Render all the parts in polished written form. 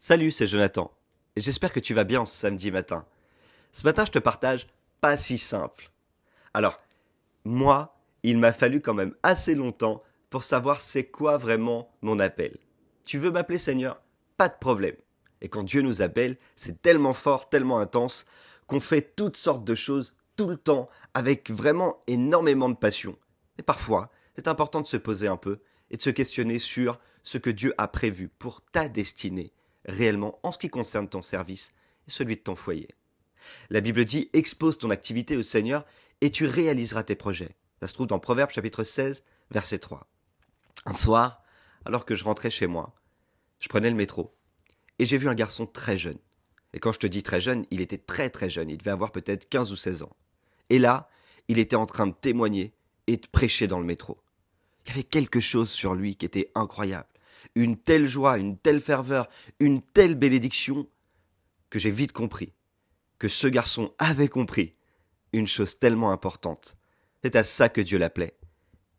Salut, c'est Jonathan. Et j'espère que tu vas bien ce samedi matin. Ce matin, je te partage pas si simple. Alors, moi, il m'a fallu quand même assez longtemps pour savoir c'est quoi vraiment mon appel. Tu veux m'appeler Seigneur? Pas de problème. Et quand Dieu nous appelle, c'est tellement fort, tellement intense, qu'on fait toutes sortes de choses tout le temps avec vraiment énormément de passion. Et parfois, c'est important de se poser un peu et de se questionner sur ce que Dieu a prévu pour ta destinée, réellement en ce qui concerne ton service et celui de ton foyer. La Bible dit expose ton activité au Seigneur et tu réaliseras tes projets. Ça se trouve dans Proverbes chapitre 16, verset 3. Un soir, alors que je rentrais chez moi, je prenais le métro et j'ai vu un garçon très jeune. Et quand je te dis très jeune, il était très très jeune, il devait avoir peut-être 15 ou 16 ans. Et là, il était en train de témoigner et de prêcher dans le métro. Il y avait quelque chose sur lui qui était incroyable. Une telle joie, une telle ferveur, une telle bénédiction que j'ai vite compris que ce garçon avait compris une chose tellement importante. C'est à ça que Dieu l'appelait,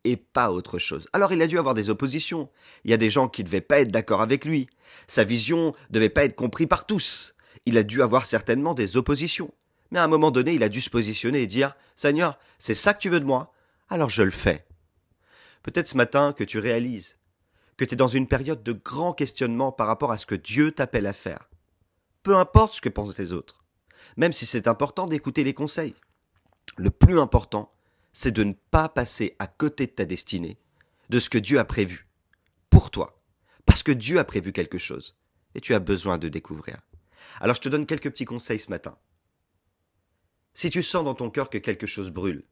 et pas autre chose. Alors il a dû avoir des oppositions. Il y a des gens qui ne devaient pas être d'accord avec lui. Sa vision ne devait pas être comprise par tous. Il a dû avoir certainement des oppositions. Mais à un moment donné, il a dû se positionner et dire « Seigneur, c'est ça que tu veux de moi? Alors je le fais. » Peut-être ce matin que tu réalises que tu es dans une période de grand questionnement par rapport à ce que Dieu t'appelle à faire. Peu importe ce que pensent les autres. Même si c'est important d'écouter les conseils. Le plus important, c'est de ne pas passer à côté de ta destinée, de ce que Dieu a prévu pour toi. Parce que Dieu a prévu quelque chose et tu as besoin de découvrir. Alors je te donne quelques petits conseils ce matin. Si tu sens dans ton cœur que quelque chose brûle,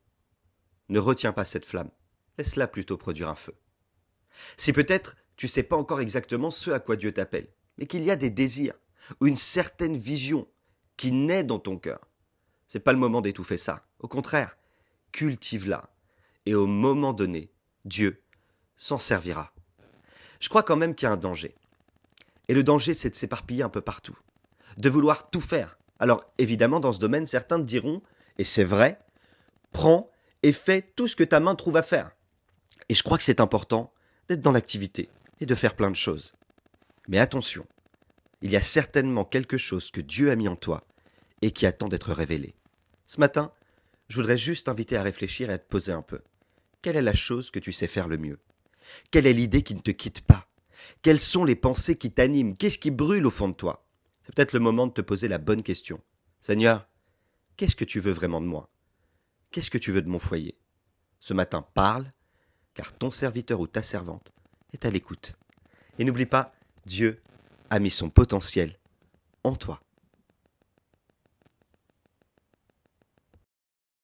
ne retiens pas cette flamme. Laisse-la plutôt produire un feu. Si peut-être tu ne sais pas encore exactement ce à quoi Dieu t'appelle, mais qu'il y a des désirs ou une certaine vision qui naît dans ton cœur, c'est pas le moment d'étouffer ça. Au contraire, cultive-la. Et au moment donné, Dieu s'en servira. Je crois quand même qu'il y a un danger. Et le danger, c'est de s'éparpiller un peu partout. De vouloir tout faire. Alors, évidemment, dans ce domaine, certains te diront, et c'est vrai, prends et fais tout ce que ta main trouve à faire. Et je crois que c'est important d'être dans l'activité et de faire plein de choses. Mais attention, il y a certainement quelque chose que Dieu a mis en toi et qui attend d'être révélé. Ce matin, je voudrais juste t'inviter à réfléchir et à te poser un peu. Quelle est la chose que tu sais faire le mieux? Quelle est l'idée qui ne te quitte pas? Quelles sont les pensées qui t'animent? Qu'est-ce qui brûle au fond de toi? C'est peut-être le moment de te poser la bonne question. Seigneur, qu'est-ce que tu veux vraiment de moi? Qu'est-ce que tu veux de mon foyer? Ce matin, parle, car ton serviteur ou ta servante est à l'écoute. Et n'oublie pas, Dieu a mis son potentiel en toi.